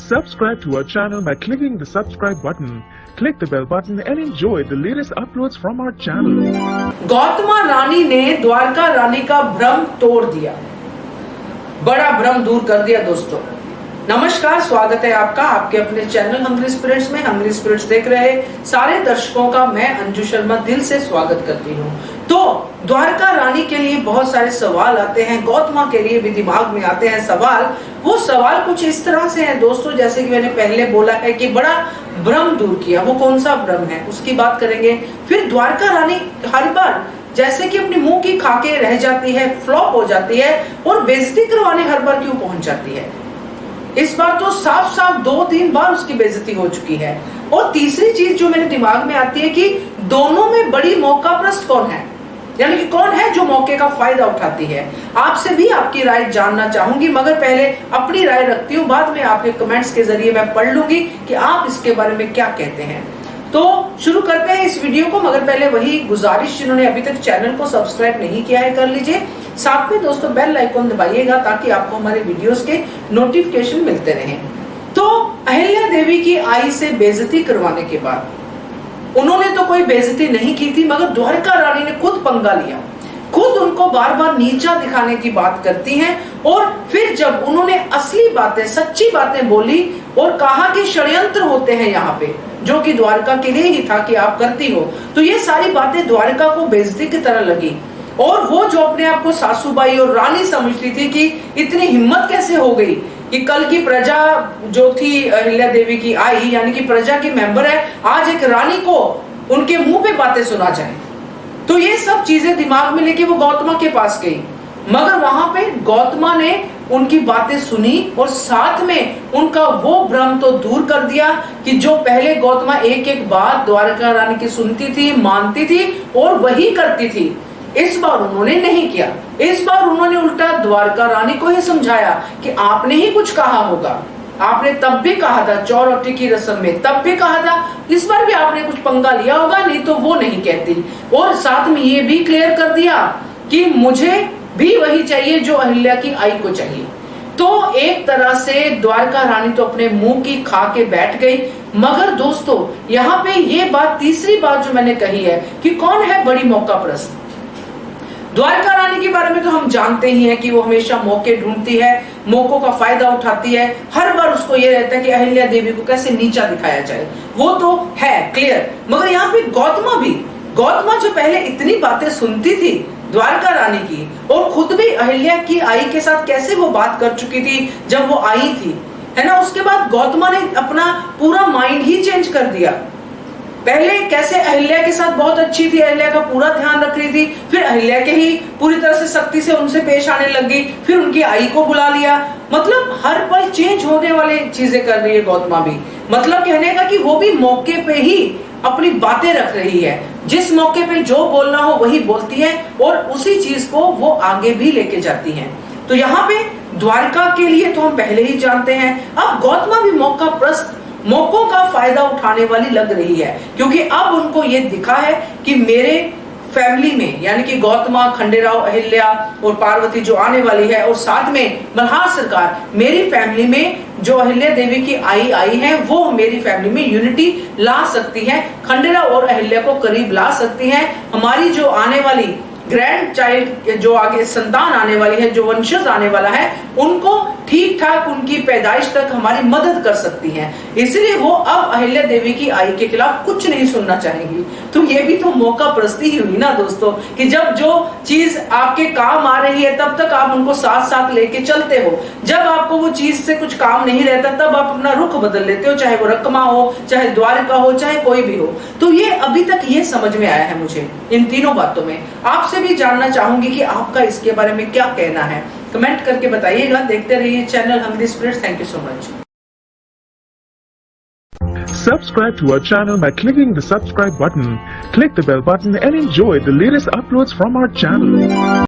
Subscribe to our channel by clicking the subscribe button. Click the bell button and enjoy the latest uploads from our channel. Gautama रानी ने द्वारका रानी का भ्रम तोड़ दिया, बड़ा भ्रम दूर कर दिया। दोस्तों नमस्कार, स्वागत है आपका आपके अपने चैनल हंग्री स्पिरिट्स में। हंग्री स्पिरिट्स देख रहे सारे दर्शकों का मैं अंजू शर्मा दिल से स्वागत करती हूँ। तो द्वारका रानी के लिए बहुत सारे सवाल आते हैं, गौतमा के लिए भी दिमाग में आते हैं सवाल। वो सवाल कुछ इस तरह से हैं दोस्तों, जैसे कि मैंने पहले बोला है कि बड़ा भ्रम दूर किया। वो कौन सा भ्रम है उसकी बात करेंगे। फिर द्वारका रानी हर बार जैसे कि अपने मुंह की खाके रह जाती है, फ्लॉप हो जाती है और बेइज्जती करवाने हर बार क्यों पहुंच जाती है। इस बार तो साफ साफ 2-3 बार उसकी बेइज्जती हो चुकी है। और तीसरी चीज जो मेरे दिमाग में आती है कि दोनों में बड़ी मौकाप्रस्त कौन है, यानी कि कौन है जो मौके का फायदा उठाती है। आपसे भी आपकी राय जानना चाहूंगी, मगर पहले अपनी राय रखती हूँ, बाद में आपके कमेंट्स के जरिए मैं पढ़ लूंगी कि आप इसके बारे में क्या कहते हैं। तो शुरू करते हैं इस वीडियो को, मगर पहले वही गुजारिश, जिन्होंने अभी तक चैनल को सब्सक्राइब नहीं किया है कर लीजिए। साथ में दोस्तों बेल आइकॉन दबाइएगा ताकि आपको हमारे वीडियोस के नोटिफिकेशन मिलते रहें। तो अहिल्या देवी की आई से बेइज्जती करवाने के बाद उन्होंने तो कोई बेइज्जती नहीं की थी, मगर द्वारका रानी ने खुद पंगा लिया, खुद उनको बार बार नीचा दिखाने की बात करती हैं। और फिर जब उन्होंने असली बातें, सच्ची बातें बोली और कहा कि षड्यंत्र होते हैं यहाँ पे, जो कि द्वारका के लिए ही था कि आप करती हो, तो ये सारी बातें द्वारका को बेइज्जती की तरह लगी। और वो जो अपने आप को सासूबाई और रानी समझती थी कि इतनी हिम्मत कैसे हो गई कि कल की प्रजा जो थी अहिल्या देवी की आई, यानी कि प्रजा की मेंबर है, आज एक रानी को उनके मुंह पे बातें सुना जाए। तो ये सब चीजें दिमाग में लेके वो गौतमा के पास गई, मगर वहां पे गौतमा ने उनकी बातें सुनी और साथ में उनका वो भ्रम तो दूर कर दिया कि जो पहले गौतमा एक एक बात द्वारका रानी की सुनती थी, मानती थी और वही करती थी, इस बार उन्होंने नहीं किया। इस बार उन्होंने उल्टा द्वारका रानी को ही समझाया कि आपने ही कुछ कहा होगा, आपने तब भी कहा था चौरोटी की रस्म में, तब भी कहा था, इस बार भी आपने कुछ पंगा लिया होगा, नहीं तो वो नहीं कहती। और साथ में ये भी क्लियर कर दिया कि मुझे भी वही चाहिए जो अहिल्या की आई को चाहिए। तो एक तरह से द्वारका रानी तो अपने मुंह की खा के बैठ गई। मगर दोस्तों यहाँ पे ये बात, तीसरी बात जो मैंने कही है कि कौन है बड़ी मौकाप्रस्त। द्वारका रानी के बारे में तो हम जानते ही हैं कि वो हमेशा मौके ढूंढती है, मौकों का फायदा उठाती है। हर बार उसको ये रहता है कि अहिल्या देवी को कैसे नीचा दिखाया जाए, वो तो है क्लियर। मगर यहाँ पे गौतमा जो पहले इतनी बातें सुनती थी द्वारका रानी की, और खुद भी अहिल्या की आई के साथ कैसे वो बात कर चुकी थी जब वो आई थी, है ना। उसके बाद गौतमा ने अपना पूरा माइंड ही चेंज कर दिया। पहले कैसे अहिल्या के साथ बहुत अच्छी थी, अहिल्या का पूरा ध्यान रख रही थी, फिर अहिल्या के ही पूरी तरह से सख्ती से उनसे पेश आने लगी, फिर उनकी आई को बुला लिया। मतलब हर पल चेंज होने वाली चीजें कर रही है गौतमा भी। मतलब कहने का कि वो भी मौके पे ही अपनी बातें रख रही है, जिस मौके पे जो बोलना हो वही बोलती है और उसी चीज को वो आगे भी लेके जाती है। तो यहाँ पे द्वारका के लिए तो हम पहले ही जानते हैं। अब गौतमा भी मौकों का फायदा उठाने वाली लग रही है, क्योंकि अब उनको ये दिखा है कि मेरे फैमिली में, यानी कि गौतमा, खंडेराव, अहिल्या और पार्वती जो आने वाली है, और साथ में मल्हार सरकार, मेरी फैमिली में जो अहिल्या देवी की आई है वो मेरी फैमिली में यूनिटी ला सकती है, खंडेराव और अहिल्या को करीब ला सकती है। हमारी जो आने वाली ग्रैंड चाइल्ड, जो आगे संतान आने वाली है, जो वंशज आने वाला है, उनको ठीक ठाक उनकी पैदाइश तक हमारी मदद कर सकती हैं। इसलिए वो अब अहिल्या देवी की आई के खिलाफ कुछ नहीं सुनना चाहेंगी। तो ये भी तो मौका प्रस्ती ही हुई ना दोस्तों, कि जब जो चीज आपके काम आ रही है तब तक आप उनको साथ साथ लेके चलते हो, जब आपको वो चीज से कुछ काम नहीं रहता तब आप अपना रुख बदल लेते हो, चाहे वो रकमा हो, चाहे द्वारका हो, चाहे कोई भी हो। तो ये अभी तक ये समझ में आया है मुझे इन तीनों बातों में। आपसे भी जानना चाहूंगी कि आपका इसके बारे में क्या कहना है, कमेंट करके बताइएगा। देखते रहिए channel hungry spirits. Thank you so much. Subscribe to our channel by clicking the subscribe button. Click the bell button and enjoy the latest uploads from our channel.